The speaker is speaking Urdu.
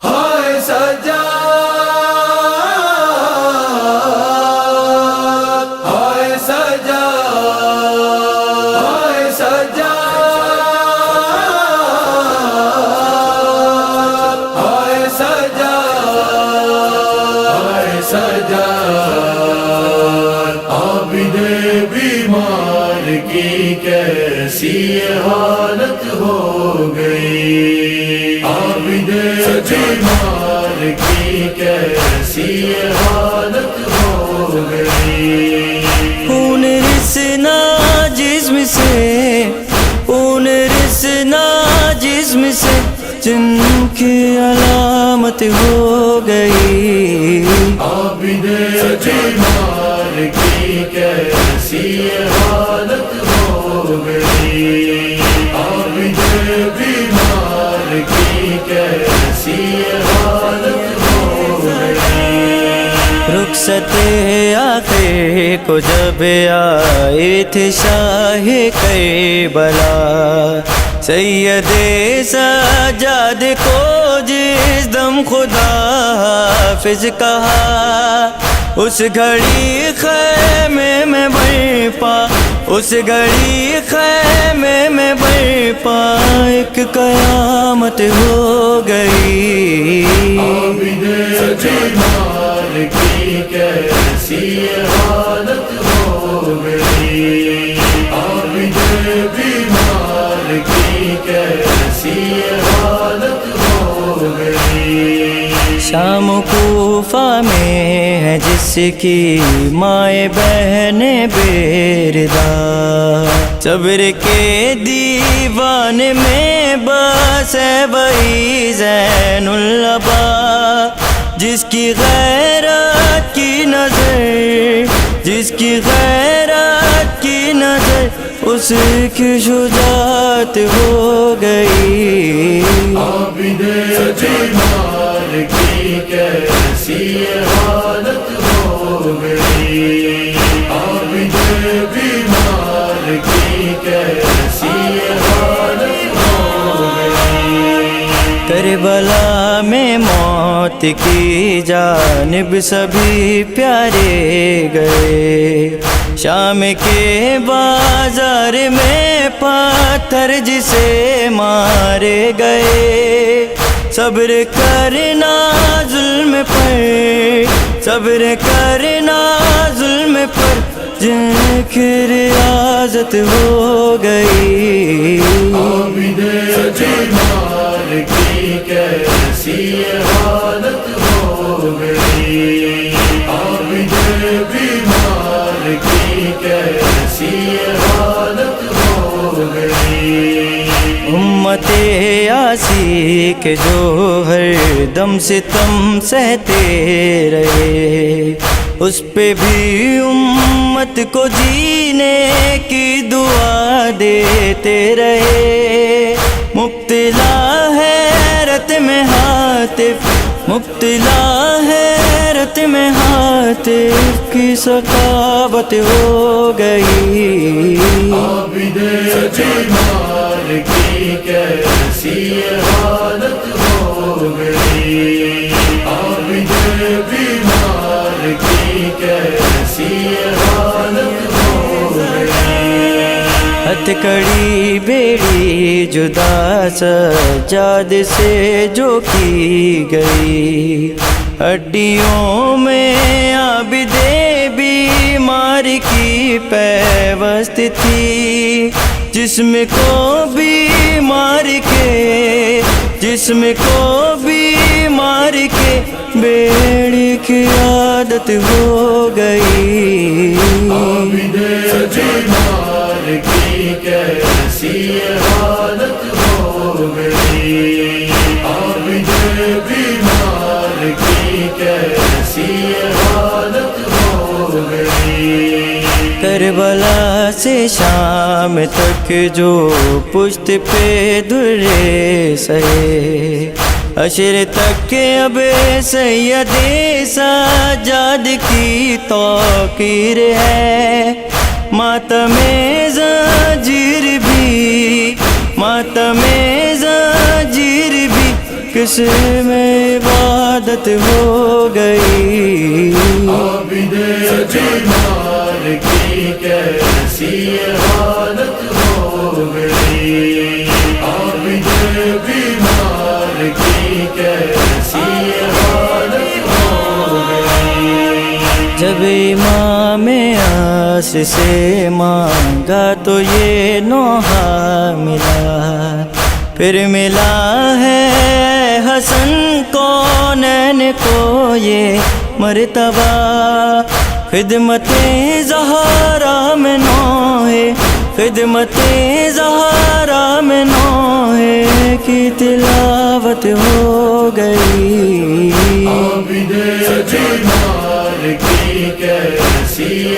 ہائے سجاد، ہائے سجاد، ہائے سجاد، ہائے سجاد، ہائے سجاد، عابد بیمار کی کیسی حالت ہو گئی، عابد بیمار کی کیسی حالت ہو گئی۔ خون رسنا جسم سے، خون رسنا جسم سے، جن کی علامت ہو گئی، عابد بیمار کی کیسی حالت ہو گئی، عابد بیمار کی کیسی حالت ہو گئی۔ رخصت آخر کو جب آئے تھے شاہ کربلا، سید سجاد کو جس دم خدا حافظ کہا، اس گھڑی خیمے میں برپا، اس گھڑی خیمے میں برپا ایک قیامت ہو گئی، عابد بیمار کی کیسی حالت ہو گئی، عابد بیمار کی کیسی حالت ہو گئی۔ شام کوفہ میں ہے جس کی مائیں بہن بیردار، صبر کے دیوان میں بس ہے وہی زین العبا، جس کی غیرت کی نظر، جس کی غیرت کی نظر، اس کی شجاعت ہو گئی، عابد بیمار کی کیسی حالت ہو گئی، عابد بیمار کی کیسی حالت ہو گئی۔ کربلا میں موت کی جانب سبھی پیارے گئے، شام کے بازار میں پتھر جسے مارے گئے، صبر کرنا ظلم پر، صبر کرنا ظلم پر، جن کی ریاضت ہو گئی، عابد بیمار کی کیسی حالت ہو گئی، عابد بیمار کی کیسی حالت ہو گئی۔ امت یاسی کے جو ہر دم ستم سہتے رہے، اس پہ بھی امت کو جینے کی دعا دیتے رہے، مبتلا حیرت میں ہاتف، مبتلا حیرت میں ہاتف کی ثقافت ہو گئی، عابد بیمار کی کیسی حالت ہو گئی، عابد بیمار کی کیسی حالت ہو گئی۔ ہتھ کڑی بیڑی جدا سجاد سے جو کی گئی، ہڈیوں میں عابد بیمار کی پیوست تھی، جسم کو بیمار کے، جسم کو بیمار کے بیڑی کی عادت ہو گئی، عابد بیمار کی کیسی حالت ہو گئی، عابد بیمار کی کیسی حالت ہو گئی۔ کربلا سے شام تک جو پشت پہ درے سہے، حشر تک اب سید سجاد کی توقیر ہے، ماتم زنجیر بھی، ماتم زنجیر بھی کس میں عبادت ہو گئی. عابد بیمار کی کیسی حالت ہو گئی. عابد بیمار کی کیسی حالت ہو گئی. جب امام عاص سے مانگا تو یہ نوحہ ملا، پھر ملا ہے حسن کونین کو یہ مرتبہ. خدمت زہرا میں نوحے، خدمت زہرا میں نوحے کی تلاوت ہو گئی. عابد بیمار کی کیسی